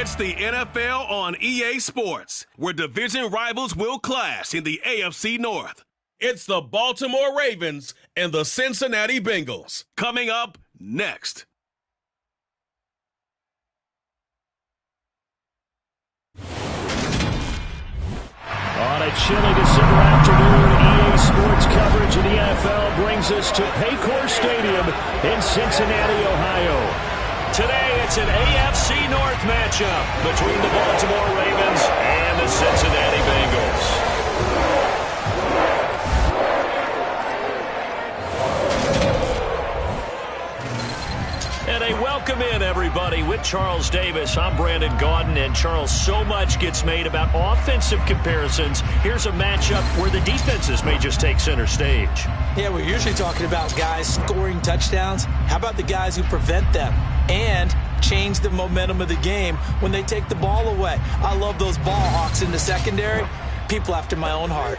It's the NFL on EA Sports, where division rivals will clash in the AFC North. It's the Baltimore Ravens and the Cincinnati Bengals. Coming up next. On a chilly December afternoon, EA Sports coverage of the NFL brings us to Paycor Stadium in Cincinnati, Ohio. Today, it's an AFC North matchup between the Baltimore Ravens and the Cincinnati Bengals. And a welcome in, everybody, with Charles Davis. I'm Brandon Gaudin, and Charles, so much gets made about offensive comparisons. Here's a matchup where the defenses may just take center stage. Yeah, we're usually talking about guys scoring touchdowns. How about the guys who prevent them and change the momentum of the game when they take the ball away? I love those ball hawks in the secondary. People after my own heart.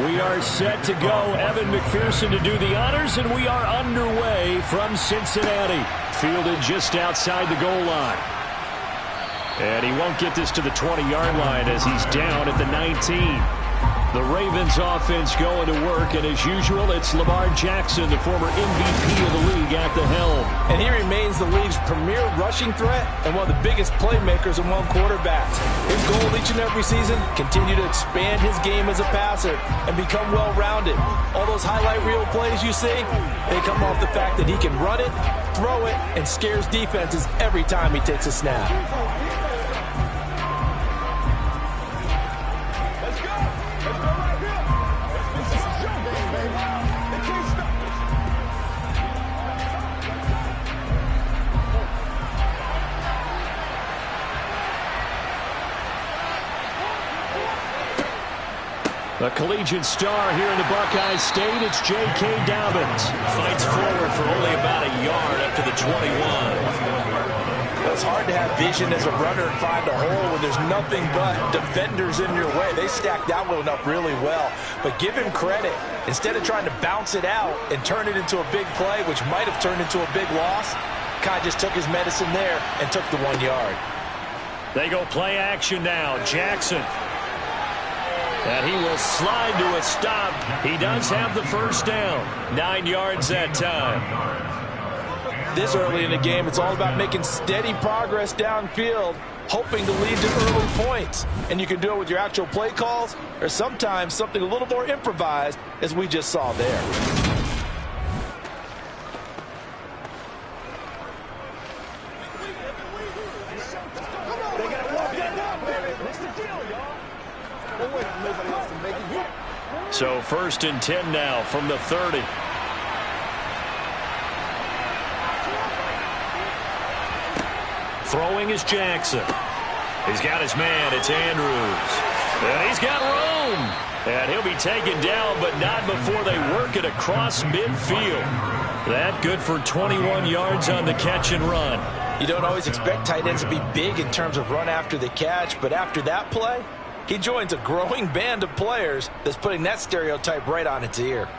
We are set to go. Evan McPherson to do the honors, and we are underway from Cincinnati. Fielded just outside the goal line. And he won't get this to the 20-yard line as he's down at the 19. The Ravens offense going to work, and as usual, it's Lamar Jackson, the former MVP of the league, at the helm. And he remains the league's premier rushing threat and one of the biggest playmakers among quarterbacks. His goal each and every season, continue to expand his game as a passer and become well-rounded. All those highlight reel plays you see, they come off the fact that he can run it, throw it, and scares defenses every time he takes a snap. The collegiate star here in the Buckeye State, it's J.K. Dobbins. Fights forward for only about a yard up to the 21. Well, it's hard to have vision as a runner and find a hole when there's nothing but defenders in your way. They stacked that one up really well. But give him credit. Instead of trying to bounce it out and turn it into a big play, which might have turned into a big loss, Kai just took his medicine there and took the 1 yard. They go play action now. Jackson. And he will slide to a stop. He does have the first down. 9 yards that time. This early in the game, it's all about making steady progress downfield, hoping to lead to early points. And you can do it with your actual play calls or sometimes something a little more improvised, as we just saw there. So 1st and 10 now from the 30. Throwing is Jackson. He's got his man. It's Andrews. And he's got room. And he'll be taken down, but not before they work it across midfield. That good for 21 yards on the catch and run. You don't always expect tight ends to be big in terms of run after the catch, but after that play, he joins a growing band of players that's putting that stereotype right on its ear.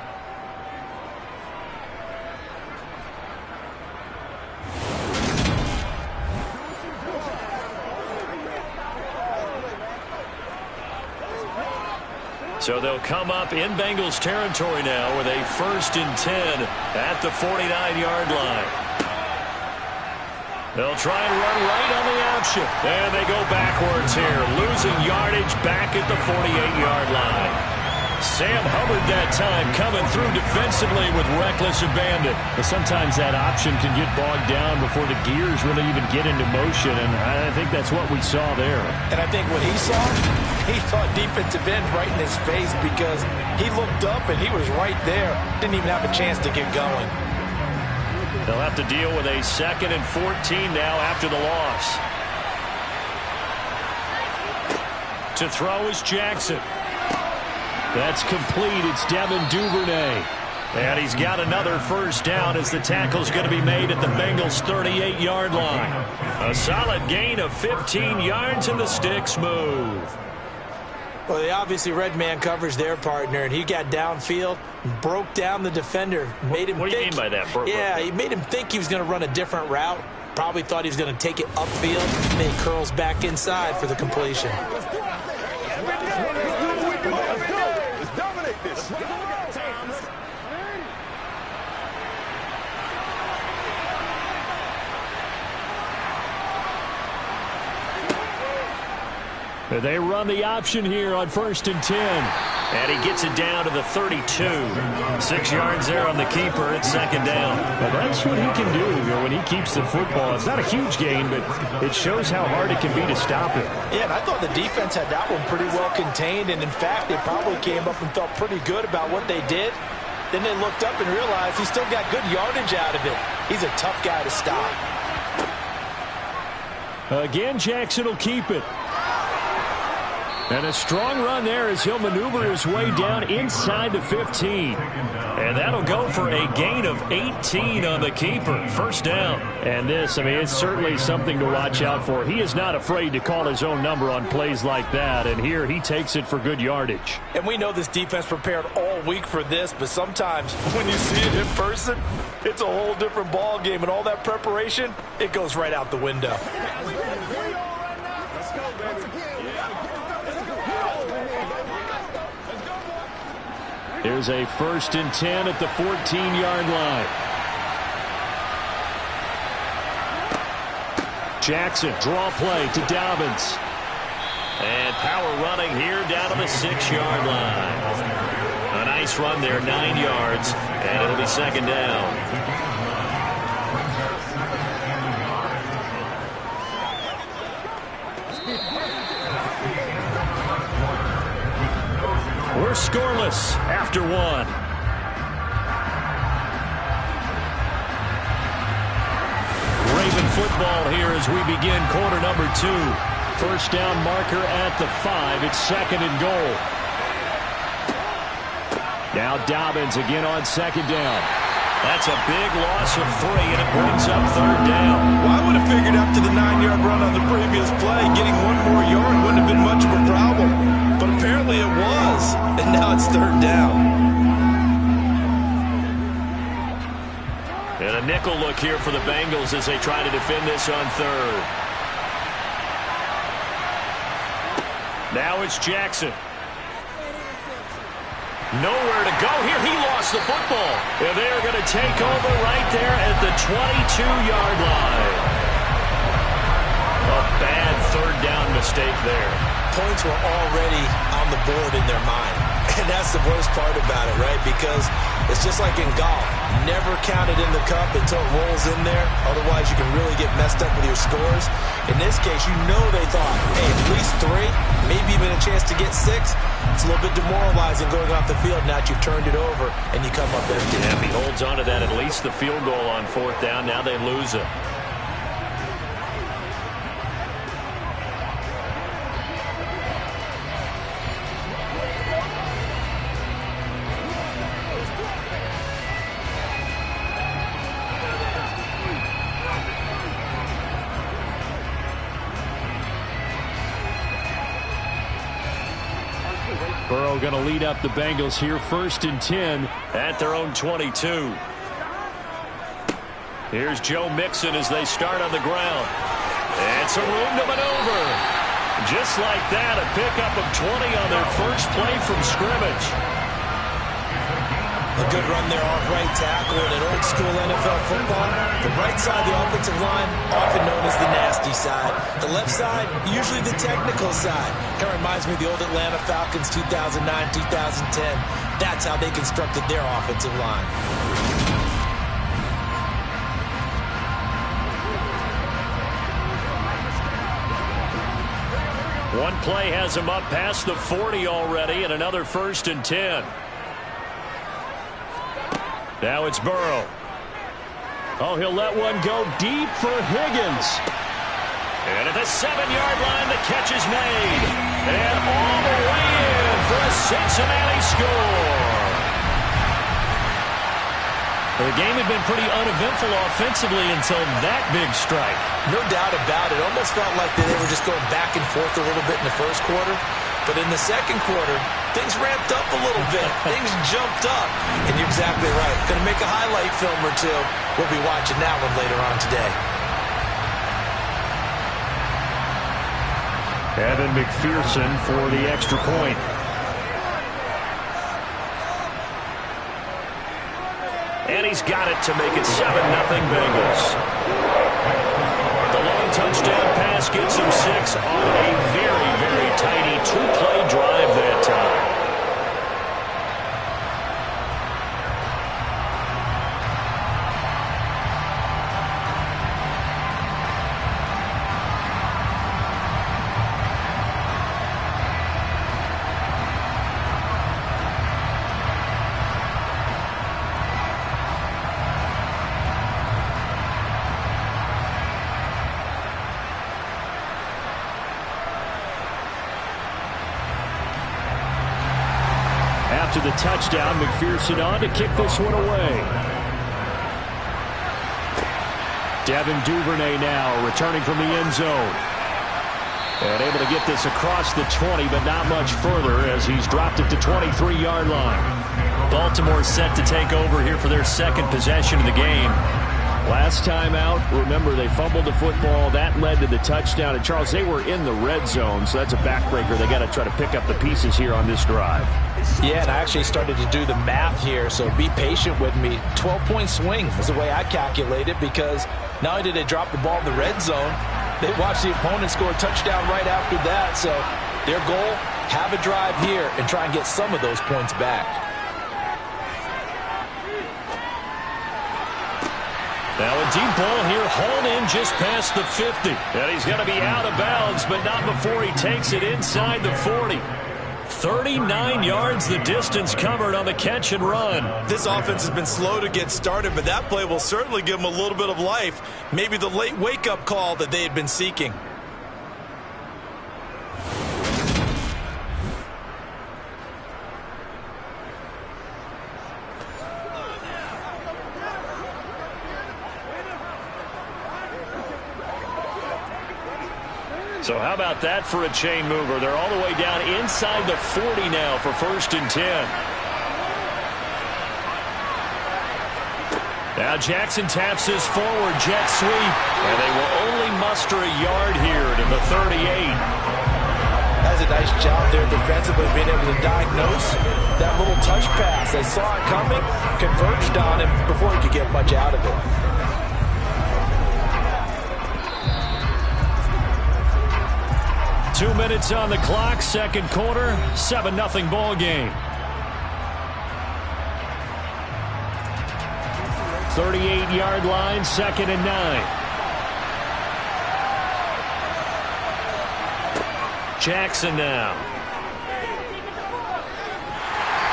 So they'll come up in Bengals territory now with a 1st and 10 at the 49-yard line. They'll try and run right on the option. And they go backwards here, losing yardage back at the 48-yard line. Sam Hubbard that time coming through defensively with reckless abandon. But sometimes that option can get bogged down before the gears really even get into motion, and I think that's what we saw there. And I think what he saw defensive end right in his face because he looked up and he was right there. Didn't even have a chance to get going. They'll have to deal with a 2nd and 14 now after the loss. To throw is Jackson. That's complete. It's Devin Duvernay. And he's got another 1st down as the tackle's going to be made at the Bengals' 38-yard line. A solid gain of 15 yards and the sticks move. Well, they obviously read man coverage their partner, and he got downfield, broke down the defender, made him What do you mean by that? Yeah, he made him think he was going to run a different route. Probably thought he was going to take it upfield, and then he curls back inside for the completion. They run the option here on 1st and 10. And he gets it down to the 32. 6 yards there on the keeper. It's 2nd down. Well, that's what he can do when he keeps the football. It's not a huge gain, but it shows how hard it can be to stop it. Yeah, and I thought the defense had that one pretty well contained. And, in fact, they probably came up and felt pretty good about what they did. Then they looked up and realized he still got good yardage out of it. He's a tough guy to stop. Again, Jackson will keep it. And a strong run there as he'll maneuver his way down inside the 15. And that'll go for a gain of 18 on the keeper. 1st down. And this, I mean, it's certainly something to watch out for. He is not afraid to call his own number on plays like that. And here he takes it for good yardage. And we know this defense prepared all week for this, but sometimes when you see it in person, it's a whole different ball game. And all that preparation, it goes right out the window. Here's a 1st and 10 at the 14-yard line. Jackson, draw play to Dobbins. And power running here down to the 6-yard line. A nice run there, 9 yards, and it'll be 2nd down. We're scoreless after 1. Raven football here as we begin quarter number 2. 1st down marker at the 5. It's 2nd and goal. Now Dobbins again on 2nd down. That's a big loss of 3, and it brings up 3rd down. Well, I would have figured after the 9-yard run on the previous play, getting 1 more yard wouldn't have been much of a problem. But apparently it was, and now it's 3rd down. And a nickel look here for the Bengals as they try to defend this on 3rd. Now it's Jackson. Nowhere to go here. He lost the football. And they're going to take over right there at the 22-yard line. A bad 3rd down mistake there. Points were already on the board in their mind. And that's the worst part about it, right? Because it's just like in golf. Never count it in the cup until it rolls in there. Otherwise, you can really get messed up with your scores. In this case, you know they thought, hey, at least 3, maybe even a chance to get 6. It's a little bit demoralizing going off the field now that you've turned it over and you come up empty. Yeah, if he holds on to that, at least the field goal on 4th down. Now they lose it. Burrow going to lead up the Bengals here, 1st and 10 at their own 22. Here's Joe Mixon as they start on the ground. And some room to maneuver. Just like that, a pickup of 20 on their first play from scrimmage. A good run there off right tackle in an old-school NFL football. The right side of the offensive line, often known as the nasty side. The left side, usually the technical side. Kind of reminds me of the old Atlanta Falcons 2009-2010. That's how they constructed their offensive line. One play has him up past the 40 already, and another 1st and 10. Now it's Burrow. Oh, he'll let one go deep for Higgins. And at the 7-yard line, the catch is made. And all the way in for a Cincinnati score. The game had been pretty uneventful offensively until that big strike. No doubt about it. Almost felt like they were just going back and forth a little bit in the first quarter. But in the second quarter, things ramped up a little bit. Things jumped up. And you're exactly right. Going to make a highlight film or two. We'll be watching that one later on today. Evan McPherson for the extra point. And he's got it to make it 7-0 Bengals. The long touchdown pass gets him 6 on a very, very tidy 2-play drive that time. After the touchdown, McPherson on to kick this one away. Devin Duvernay now returning from the end zone. And able to get this across the 20, but not much further as he's dropped it to 23-yard line. Baltimore set to take over here for their second possession of the game. Last time out, remember, they fumbled the football. That led to the touchdown. And, Charles, they were in the red zone, so that's a backbreaker. They got to try to pick up the pieces here on this drive. Yeah, and I actually started to do the math here, so be patient with me. 12-point swing is the way I calculate it, because not only did they drop the ball in the red zone, they watched the opponent score a touchdown right after that. So their goal, have a drive here and try and get some of those points back. Now a deep ball here, hauled in just past the 50. And he's going to be out of bounds, but not before he takes it inside the 40. 39 yards the distance covered on the catch and run. This offense has been slow to get started, but that play will certainly give them a little bit of life. Maybe the late wake-up call that they had been seeking. So how about that for a chain mover? They're all the way down inside the 40 now for 1st and 10. Now Jackson taps his forward jet sweep, and they will only muster a yard here to the 38. That's a nice job there defensively, being able to diagnose that little touch pass. They saw it coming, converged on him before he could get much out of it. Two minutes on the clock, second quarter, 7-0 ball game. 38-yard line, 2nd and 9. Jackson now.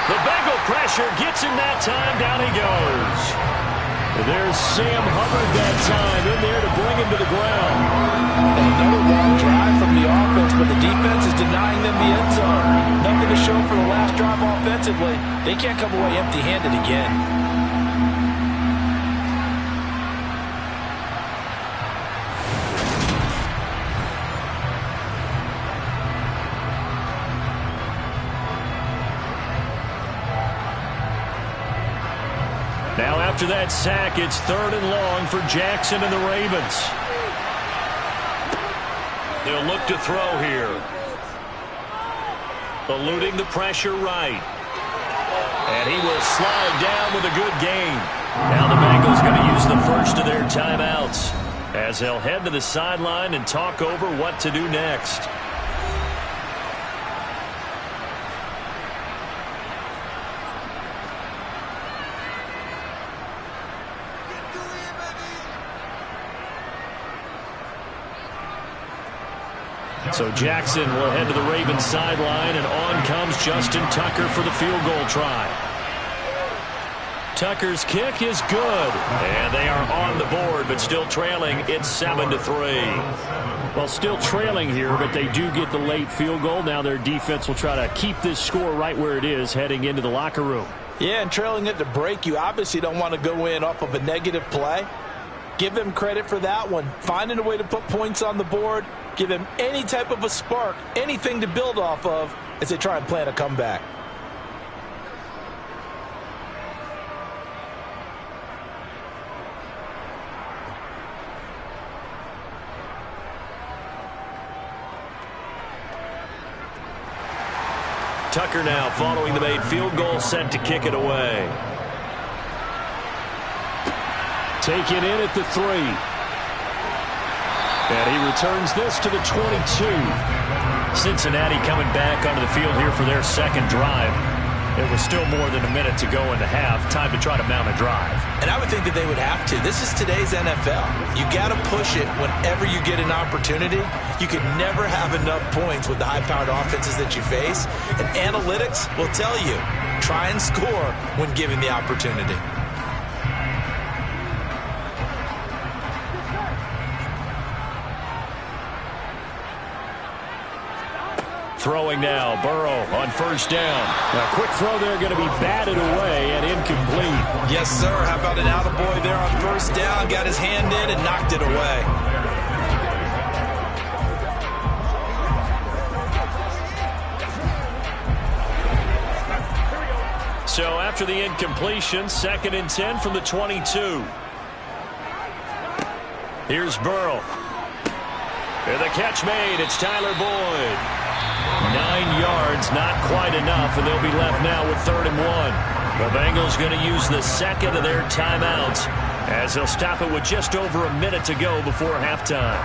The Bengal pressure gets him that time. Down he goes. There's Sam Hubbard that time in there to bring him to the ground. Another long drive from the offense, but the defense is denying them the end zone. Nothing to show for the last drive offensively. They can't come away empty-handed again. Now after that sack, it's 3rd and long for Jackson and the Ravens. He'll look to throw here. Eluding the pressure right. And he will slide down with a good gain. Now the Bengals going to use the first of their timeouts as they'll head to the sideline and talk over what to do next. So Jackson will head to the Ravens sideline, and on comes Justin Tucker for the field goal try. Tucker's kick is good, and they are on the board, but still trailing. It's 7-3. Well, still trailing here, but they do get the late field goal. Now their defense will try to keep this score right where it is heading into the locker room. Yeah, and trailing at the break, you obviously don't want to go in off of a negative play. Give them credit for that one. Finding a way to put points on the board. Give them any type of a spark, anything to build off of as they try and plan a comeback. Tucker now following the made field goal, set to kick it away. Taken in at the 3. And he returns this to the 22. Cincinnati coming back onto the field here for their second drive. It was still more than a minute to go in the half. Time to try to mount a drive. And I would think that they would have to. This is today's NFL. You got to push it whenever you get an opportunity. You can never have enough points with the high-powered offenses that you face. And analytics will tell you, try and score when given the opportunity. Throwing now, Burrow on first down. A quick throw there going to be batted away and incomplete. Yes, sir. How about an attaboy there on first down? Got his hand in and knocked it away. So after the incompletion, 2nd and 10 from the 22. Here's Burrow. And the catch made. It's Tyler Boyd. 9 yards, not quite enough, and they'll be left now with 3rd and 1. The Bengals going to use the second of their timeouts as they'll stop it with just over a minute to go before halftime.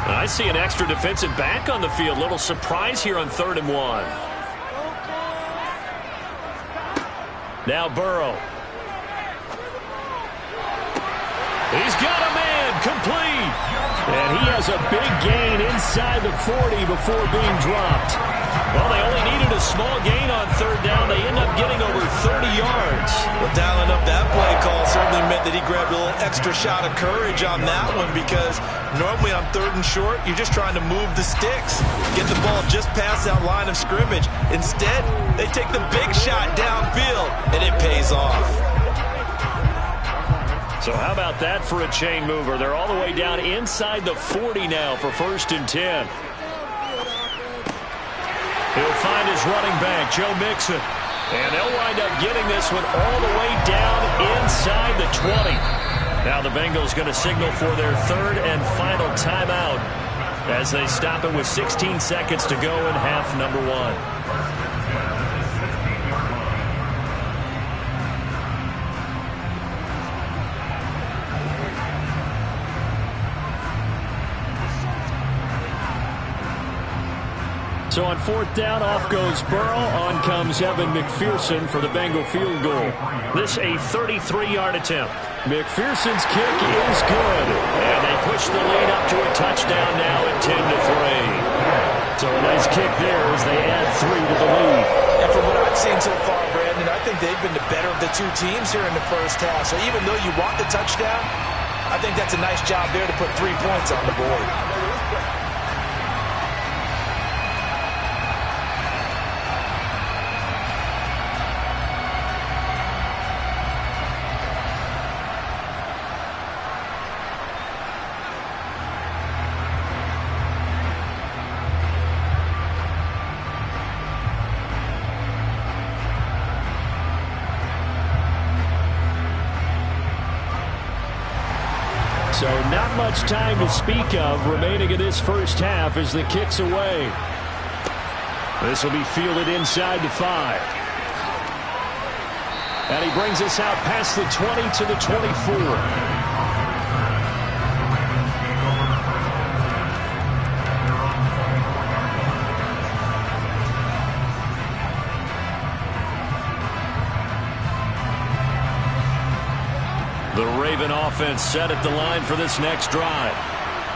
I see an extra defensive back on the field. Little surprise here on 3rd and 1. Now Burrow. He's got a man, complete. And he has a big gain inside the 40 before being dropped. Well, they only needed a small gain on 3rd down. They end up getting over 30 yards. Well, dialing up that play call certainly meant that he grabbed a little extra shot of courage on that one, because normally on 3rd and short, you're just trying to move the sticks, get the ball just past that line of scrimmage. Instead, they take the big shot downfield, and it pays off. So how about that for a chain mover? They're all the way down inside the 40 now for 1st and 10. He'll find his running back, Joe Mixon. And they'll wind up getting this one all the way down inside the 20. Now the Bengals going to signal for their 3rd and final timeout as they stop it with 16 seconds to go in half number 1. So on 4th down, off goes Burrow. On comes Evan McPherson for the Bengal field goal. This a 33-yard attempt. McPherson's kick is good. And they push the lead up to a touchdown now at 10-3. So a nice kick there as they add 3 to the lead. And from what I've seen so far, Brandon, I think they've been the better of the two teams here in the first half. So even though you want the touchdown, I think that's a nice job there to put 3 points on the board. So not much time to speak of remaining in this first half as the kick's away. This will be fielded inside the 5. And he brings us out past the 20 to the 24. The Raven offense set at the line for this next drive.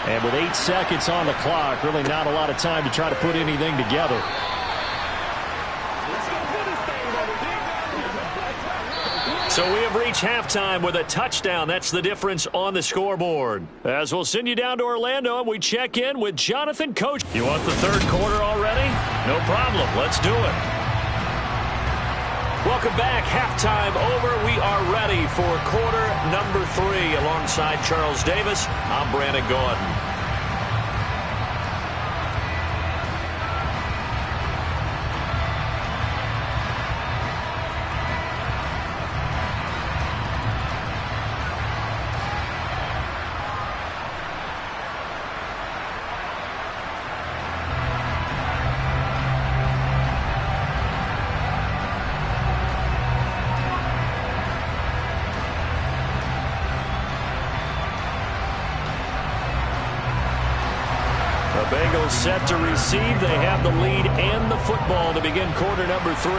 And with 8 seconds on the clock, really not a lot of time to try to put anything together. So we have reached halftime with a touchdown. That's the difference on the scoreboard. As we'll send you down to Orlando and we check in with Jonathan Coach. You want the third quarter already? No problem. Let's do it. Welcome back. Halftime over. We are ready for quarter number 3. Alongside Charles Davis, I'm Brandon Gordon. Bengals set to receive. They have the lead and the football to begin quarter number 3.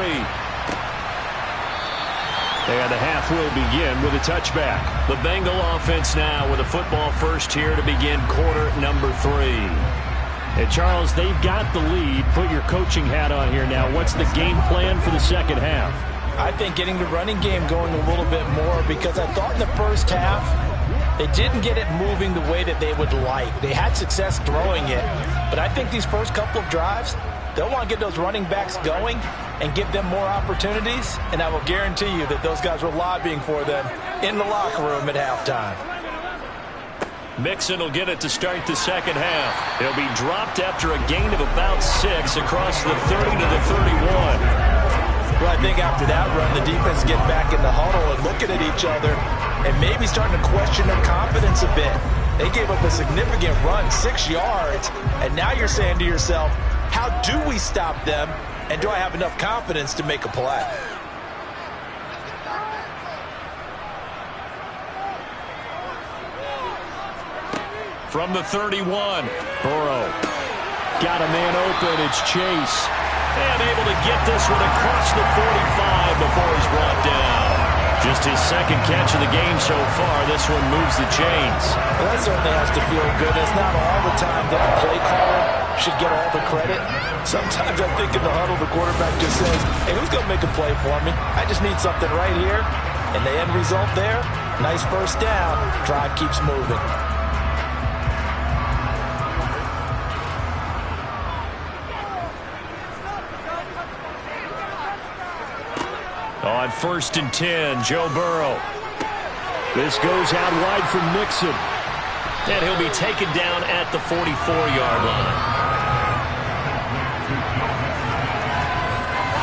And the half will begin with a touchback. The Bengal offense now with a football first here to begin quarter number 3. And Charles, they've got the lead. Put your coaching hat on here now. What's the game plan for the second half? I think getting the running game going a little bit more, because I thought in the first half they didn't get it moving the way that they would like. They had success throwing it, but I think these first couple of drives, they'll want to get those running backs going and give them more opportunities, and I will guarantee you that those guys were lobbying for them in the locker room at halftime. Mixon will get it to start the second half. He'll be dropped after a gain of about 6 across the 30 to the 31. Well, I think after that run, the defense get back in the huddle and looking at each other and maybe starting to question their confidence a bit. They gave up a significant run, 6 yards, and now you're saying to yourself, how do we stop them, and do I have enough confidence to make a play? From the 31, Burrow got a man open. It's Chase. And able to get this one across the 45 before he's brought down. Just his second catch of the game so far. This one moves the chains. Well, that certainly has to feel good. It's not all the time that the play caller should get all the credit. Sometimes I think in the huddle, the quarterback just says, hey, who's going to make a play for me? I just need something right here. And the end result there, nice first down. Drive keeps moving. On 1st and 10, Joe Burrow. This goes out wide from Mixon. And he'll be taken down at the 44-yard line.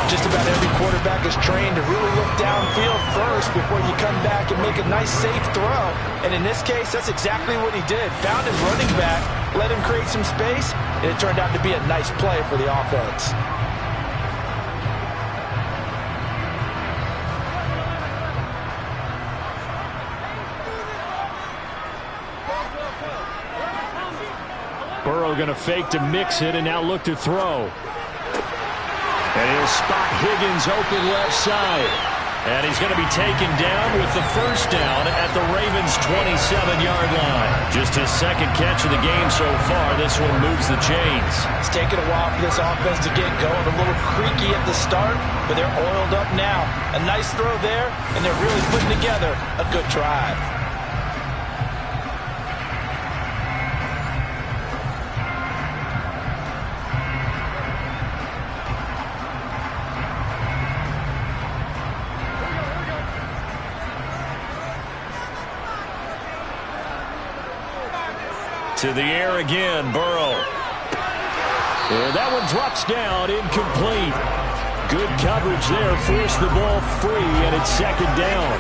Just about every quarterback is trained to really look downfield first before you come back and make a nice, safe throw. And in this case, that's exactly what he did. Found his running back, let him create some space, and it turned out to be a nice play for the offense. Burrow going to fake to mix it and now look to throw. And he'll spot Higgins open left side. And he's going to be taken down with the first down at the Ravens' 27-yard line. Just his second catch of the game so far. This one moves the chains. It's taken a while for this offense to get going. A little creaky at the start, but they're oiled up now. A nice throw there, and they're really putting together a good drive. To the air again, Burrow. And that one drops down, incomplete. Good coverage there, forced the ball free, and it's second down.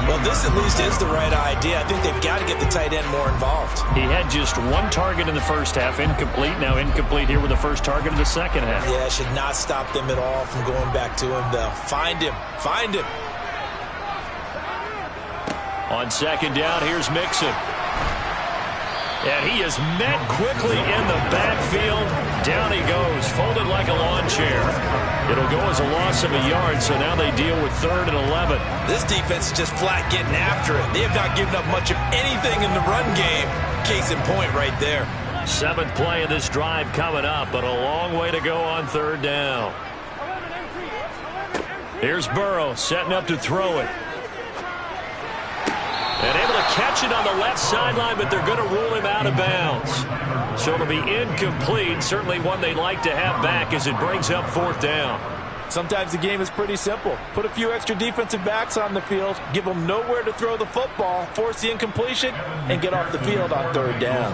Well, this at least is the right idea. I think they've got to get the tight end more involved. He had just one target in the first half, incomplete. Now incomplete here with the first target of the second half. Yeah, should not stop them at all from going back to him, though. Find him. Find him. On second down, here's Mixon. And he is met quickly in the backfield. Down he goes, folded like a lawn chair. It'll go as a loss of a yard, so now they deal with 3rd and 11. This defense is just flat getting after it. They have not given up much of anything in the run game. Case in point right there. 7th play of this drive coming up, but a long way to go on 3rd down. Here's Burrow setting up to throw it. And able to catch it on the left sideline, but they're going to rule him out of bounds. So it'll be incomplete. Certainly one they'd like to have back as it brings up 4th down. Sometimes the game is pretty simple. Put a few extra defensive backs on the field, give them nowhere to throw the football, force the incompletion, and get off the field on 3rd down.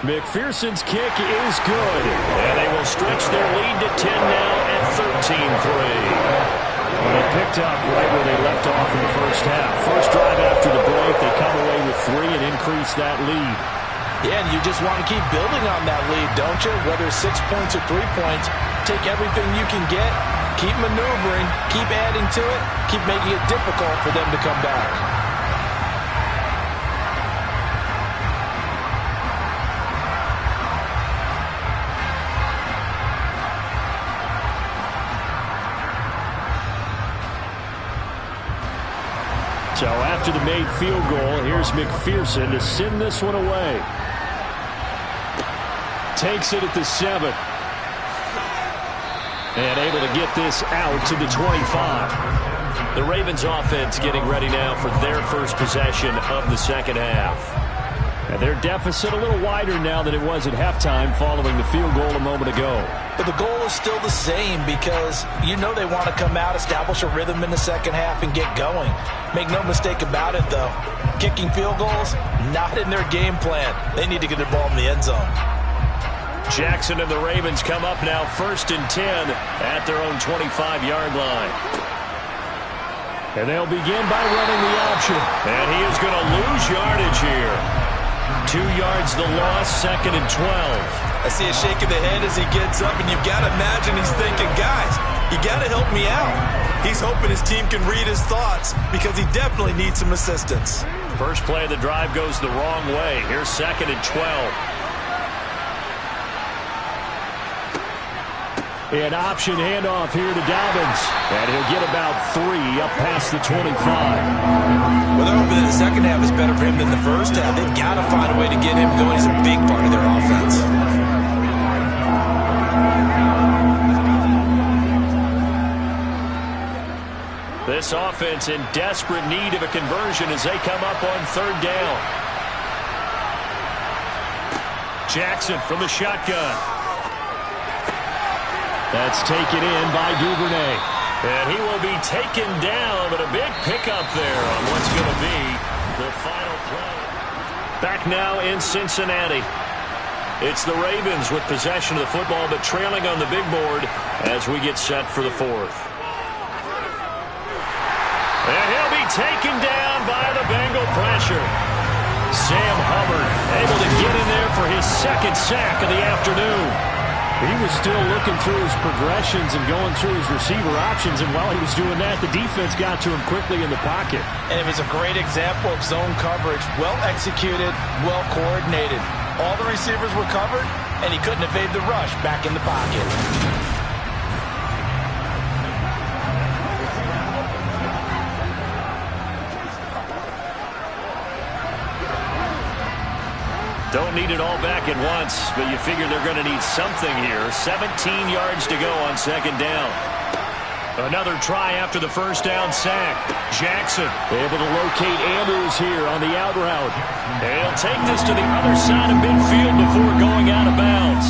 McPherson's kick is good. And they will stretch their lead to 10 now at 13-3. They picked up right where they left off in the first half. First drive after the break, they come away with 3 and increase that lead. Yeah, and you just want to keep building on that lead, don't you? Whether it's 6 points or 3 points, take everything you can get, keep maneuvering, keep adding to it, keep making it difficult for them to come back. So after the made field goal, here's McPherson to send this one away. Takes it at the 7. And able to get this out to the 25. The Ravens offense getting ready now for their first possession of the second half. And their deficit a little wider now than it was at halftime following the field goal a moment ago. But the goal is still the same because you know they want to come out, establish a rhythm in the second half, and get going. Make no mistake about it, though. Kicking field goals, not in their game plan. They need to get the ball in the end zone. Jackson and the Ravens come up now 1st and 10 at their own 25-yard line. And they'll begin by running the option. And he is going to lose yardage here. 2 yards the loss, 2nd and 12. I see a shake of the head as he gets up, and you've got to imagine he's thinking, guys, you got to help me out. He's hoping his team can read his thoughts because he definitely needs some assistance. First play of the drive goes the wrong way. Here's 2nd and 12. An option handoff here to Dobbins. And he'll get about 3 up past the 25. Well, they're hoping that the second half is better for him than the first half. They've got to find a way to get him going. He's a big part of their offense. This offense in desperate need of a conversion as they come up on 3rd down. Jackson from the shotgun. That's taken in by Duvernay. And he will be taken down, but a big pickup there on what's going to be the final play. Back now in Cincinnati. It's the Ravens with possession of the football, but trailing on the big board as we get set for the 4th. And he'll be taken down by the Bengal pressure. Sam Hubbard able to get in there for his 2nd sack of the afternoon. He was still looking through his progressions and going through his receiver options, and while he was doing that, the defense got to him quickly in the pocket. And it was a great example of zone coverage. Well executed, well coordinated. All the receivers were covered, and he couldn't evade the rush back in the pocket. Don't need it all back at once, but you figure they're going to need something here. 17 yards to go on 2nd down. Another try after the first down sack. Jackson able to locate Andrews here on the out route. He'll take this to the other side of midfield before going out of bounds.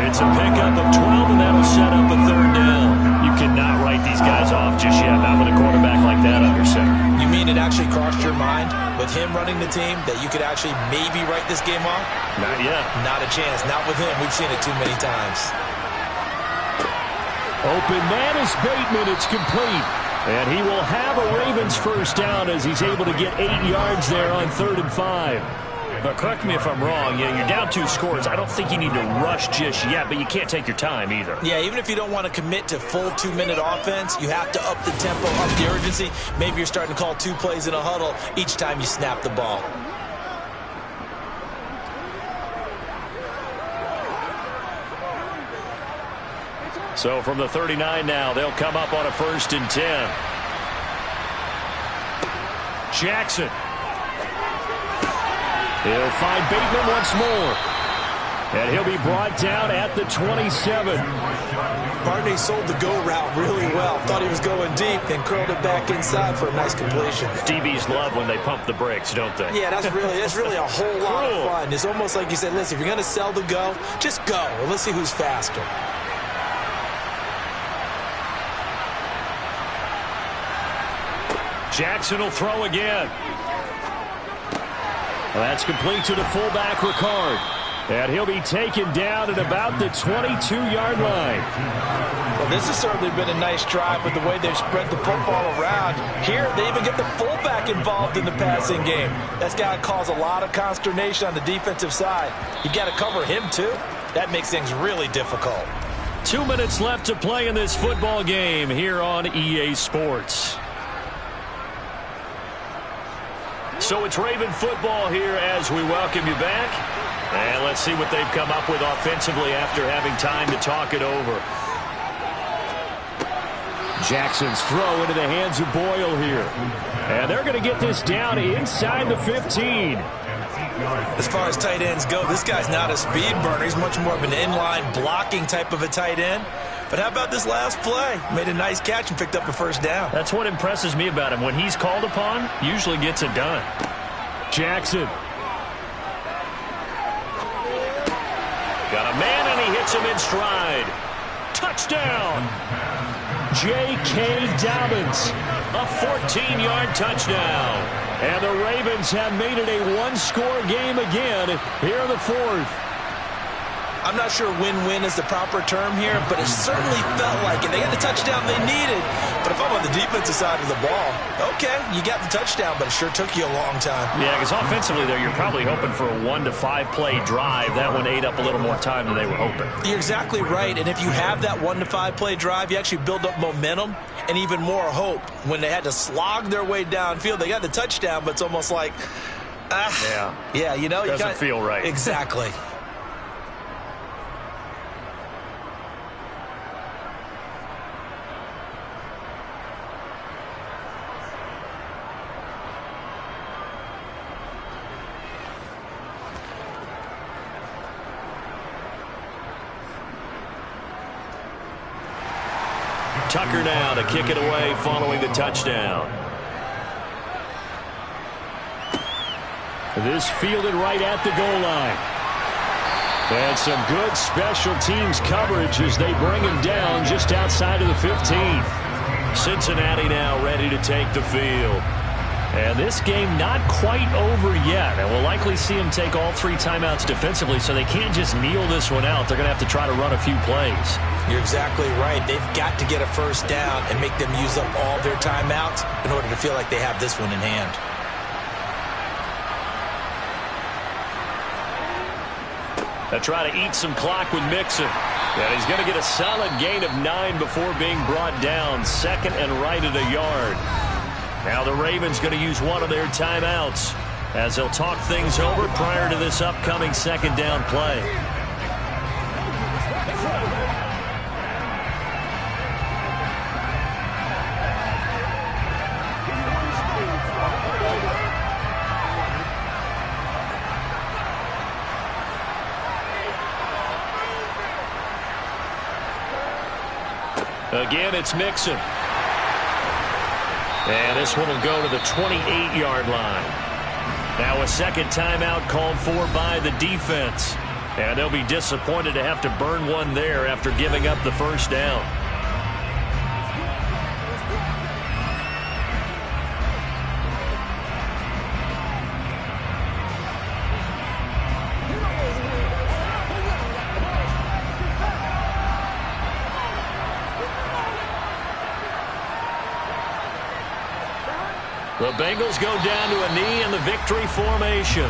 It's a pickup of 12, and that'll set up a 3rd down. You cannot write these guys off just yet, not with a quarterback like that under center. You mean mean it actually crossed your mind with him running the team that you could actually maybe write this game off? Not yet. Not a chance. Not with him. We've seen it too many times. Open man is Bateman. It's complete. And he will have a Ravens first down as he's able to get 8 yards there on 3rd and 5. But correct me if I'm wrong. You're down 2 scores. I don't think you need to rush just yet, but you can't take your time either. Yeah, even if you don't want to commit to full 2-minute offense, you have to up the tempo, up the urgency. Maybe you're starting to call 2 plays in a huddle each time you snap the ball. So from the 39 now, they'll come up on a 1st and 10. Jackson. He'll find Bateman once more. And he'll be brought down at the 27. Barney sold the go route really well. Thought he was going deep, then curled it back inside for a nice completion. DBs love when they pump the brakes, don't they? Yeah, that's really a whole lot of fun. It's almost like you said, listen, if you're going to sell the go, just go. And let's see who's faster. Jackson will throw again. That's complete to the fullback, Ricard. And he'll be taken down at about the 22-yard line. Well, this has certainly been a nice drive with the way they've spread the football around. Here, they even get the fullback involved in the passing game. That's got to cause a lot of consternation on the defensive side. You've got to cover him, too. That makes things really difficult. 2 minutes left to play in this football game here on EA Sports. So it's Raven football here as we welcome you back. And let's see what they've come up with offensively after having time to talk it over. Jackson's throw into the hands of Boyle here. And they're going to get this down inside the 15. As far as tight ends go, this guy's not a speed burner. He's much more of an inline blocking type of a tight end. But how about this last play? Made a nice catch and picked up a 1st down. That's what impresses me about him. When he's called upon, usually gets it done. Jackson. Got a man, and he hits him in stride. Touchdown. J.K. Dobbins. A 14-yard touchdown. And the Ravens have made it a 1-score game again here in the 4th. I'm not sure win-win is the proper term here, but it certainly felt like it. They got the touchdown they needed. But if I'm on the defensive side of the ball, okay, you got the touchdown, but it sure took you a long time. Yeah, because offensively, though, you're probably hoping for a 1 to 5 play drive. That one ate up a little more time than they were hoping. You're exactly right, and if you have that 1 to 5 play drive, you actually build up momentum and even more hope. When they had to slog their way downfield, they got the touchdown, but it's almost like, yeah, you know. Doesn't feel right. Exactly. Tucker now to kick it away following the touchdown. This fielded right at the goal line. And some good special teams coverage as they bring him down just outside of the 15. Cincinnati now ready to take the field. And this game not quite over yet. And we'll likely see him take all 3 timeouts defensively, so they can't just kneel this one out. They're going to have to try to run a few plays. You're exactly right. They've got to get a 1st down and make them use up all their timeouts in order to feel like they have this one in hand. They'll try to eat some clock with Mixon. And he's going to get a solid gain of 9 before being brought down. 2nd and right at a yard. Now the Ravens going to use one of their timeouts as they'll talk things over prior to this upcoming 2nd down play. Again, it's Mixon. And this one will go to the 28-yard line. Now a 2nd timeout called for by the defense. And they'll be disappointed to have to burn one there after giving up the 1st down. The Bengals go down to a knee in the victory formation.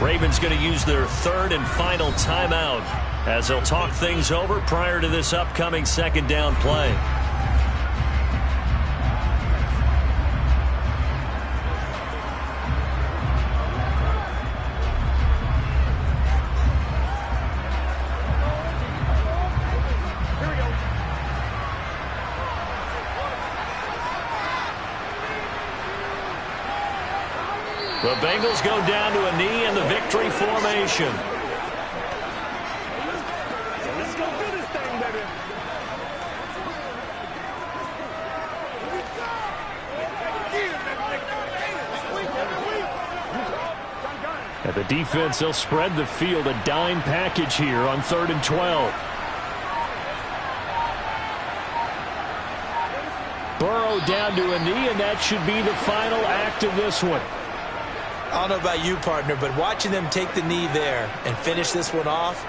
Ravens going to use their third and final timeout as they'll talk things over prior to this upcoming second down play. The Bengals go down to a knee in the victory formation. Let's go do this thing, baby. And the defense, they'll spread the field, a dime package here on 3rd and 12. Burrow down to a knee, and that should be the final act of this one. I don't know about you, partner, but watching them take the knee there and finish this one off,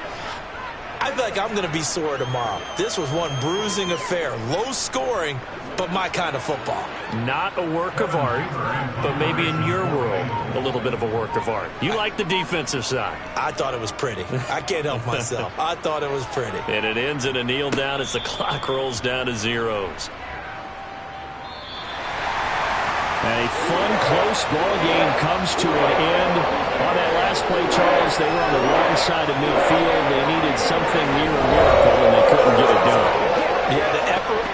I feel like I'm going to be sore tomorrow. This was one bruising affair. Low scoring, but my kind of football. Not a work of art, but maybe in your world, a little bit of a work of art. You like the defensive side. I thought it was pretty. I can't help myself. I thought it was pretty. And it ends in a kneel down as the clock rolls down to zeros. A fun, close ball game comes to an end. On that last play, Charles, they were on the wrong side of midfield. They needed something near a miracle, and they couldn't get it done. Yeah, the effort,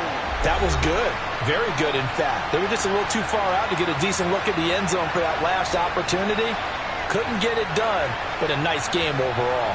that was good. Very good, in fact. They were just a little too far out to get a decent look at the end zone for that last opportunity. Couldn't get it done, but a nice game overall.